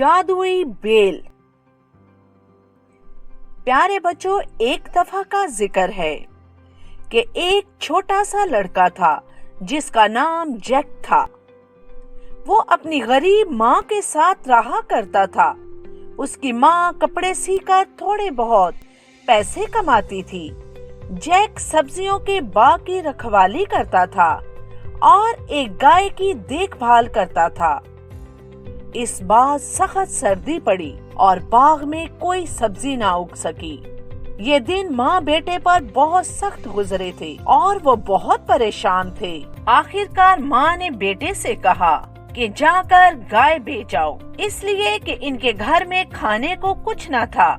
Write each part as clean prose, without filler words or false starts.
जादुई बेल। प्यारे बच्चों, एक दफा का जिक्र है कि एक छोटा सा लड़का था जिसका नाम जैक था। वो अपनी गरीब माँ के साथ रहा करता था। उसकी माँ कपड़े सीकर थोड़े बहुत पैसे कमाती थी। जैक सब्जियों के बाग की रखवाली करता था और एक गाय की देखभाल करता था। इस बार सख्त सर्दी पड़ी और बाग में कोई सब्जी ना उग सकी। ये दिन माँ बेटे पर बहुत सख्त गुजरे थे और वो बहुत परेशान थे। आखिरकार माँ ने बेटे से कहा कि जाकर गाय बेच आओ, इसलिए कि इनके घर में खाने को कुछ न था।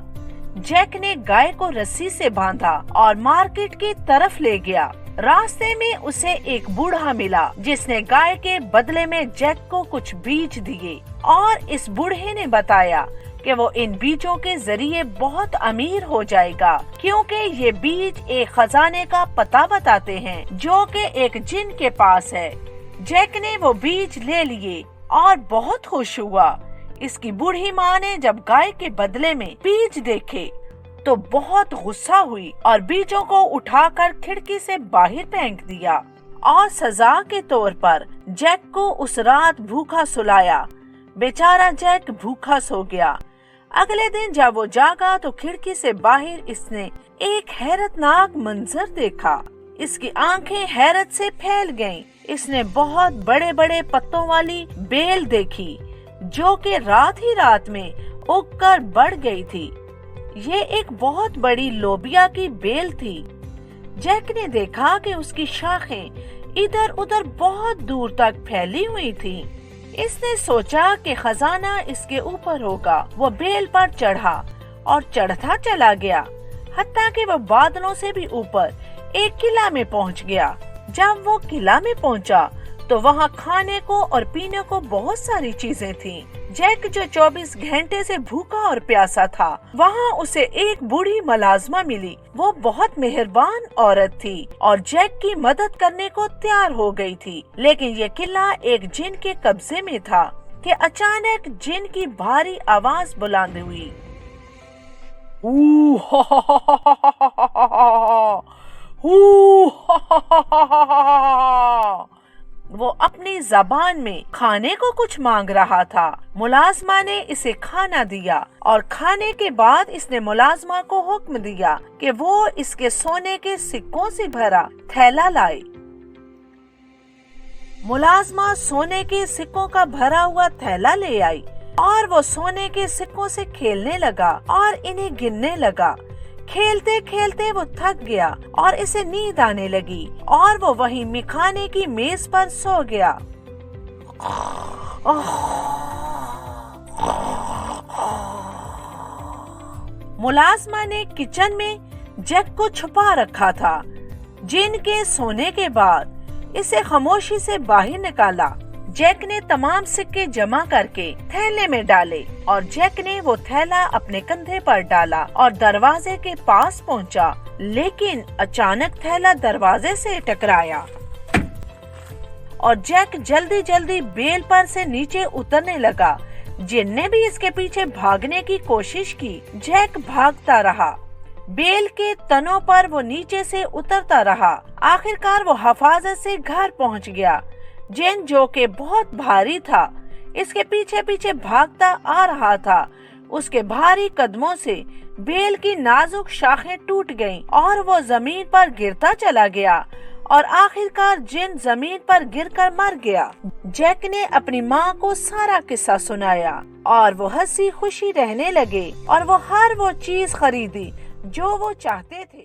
जैक ने गाय को रस्सी से बांधा और मार्केट की तरफ ले गया। रास्ते में उसे एक बूढ़ा मिला जिसने गाय के बदले में जैक को कुछ बीज दिए और इस बूढ़े ने बताया कि वो इन बीजों के जरिए बहुत अमीर हो जाएगा, क्योंकि ये बीज एक खजाने का पता बताते हैं जो कि एक जिन के पास है। जैक ने वो बीज ले लिए और बहुत खुश हुआ। इसकी बूढ़ी माँ ने जब गाय के बदले में बीज देखे तो बहुत गुस्सा हुई और बीजों को उठाकर खिड़की से बाहर फेंक दिया और सजा के तौर पर जैक को उस रात भूखा सुलाया। बेचारा जैक भूखा सो गया। अगले दिन जब वो जागा तो खिड़की से बाहर इसने एक हैरतनाक मंजर देखा। इसकी आंखें हैरत से फैल गईं। इसने बहुत बड़े बड़े पत्तों वाली बेल देखी जो कि रात ही रात में उगकर बढ़ गई थी। ये एक बहुत बड़ी लोबिया की बेल थी। जैक ने देखा कि उसकी शाखें इधर उधर बहुत दूर तक फैली हुई थी। इसने सोचा कि खजाना इसके ऊपर होगा। वो बेल पर चढ़ा और चढ़ता चला गया, हत्ता कि वो बादलों से भी ऊपर एक किला में पहुंच गया। जब वो किला में पहुंचा तो वहाँ खाने को और पीने को बहुत सारी चीजें थीं। जैक जो 24 घंटे से भूखा और प्यासा था, वहाँ उसे एक बूढ़ी मुलाजमा मिली। वो बहुत मेहरबान औरत थी और जैक की मदद करने को तैयार हो गई थी। लेकिन ये किला एक जिन के कब्जे में था कि अचानक जिन की भारी आवाज बुलंद हुई। वो अपनी जबान में खाने को कुछ मांग रहा था। मुलाजमा ने इसे खाना दिया और खाने के बाद इसने मुलाजमा को हुक्म दिया कि वो इसके सोने के सिक्कों से भरा थैला लाए। मुलाजमा सोने के सिक्कों का भरा हुआ थैला ले आई और वो सोने के सिक्कों से खेलने लगा और इन्हें गिनने लगा। खेलते खेलते वो थक गया और इसे नींद आने लगी और वो वहीं मिखाने की मेज पर सो गया। मुलाजमा ने किचन में जैक को छुपा रखा था। जिन के सोने के बाद इसे खामोशी से बाहर निकाला। जैक ने तमाम सिक्के जमा करके थैले में डाले और जैक ने वो थैला अपने कंधे पर डाला और दरवाजे के पास पहुंचा। लेकिन अचानक थैला दरवाजे से टकराया और जैक जल्दी जल्दी बेल पर से नीचे उतरने लगा। जिन ने भी इसके पीछे भागने की कोशिश की। जैक भागता रहा। बेल के तनों पर वो नीचे से उतरता रहा। आखिरकार वो हिफाजत से घर पहुंच गया। जिन जो के बहुत भारी था इसके पीछे पीछे भागता आ रहा था। उसके भारी कदमों से बेल की नाजुक शाखें टूट गईं और वो जमीन पर गिरता चला गया और आखिरकार जिन जमीन पर गिरकर मर गया। जैक ने अपनी माँ को सारा किस्सा सुनाया और वो हंसी खुशी रहने लगे और वो हर वो चीज खरीदी जो वो चाहते थे।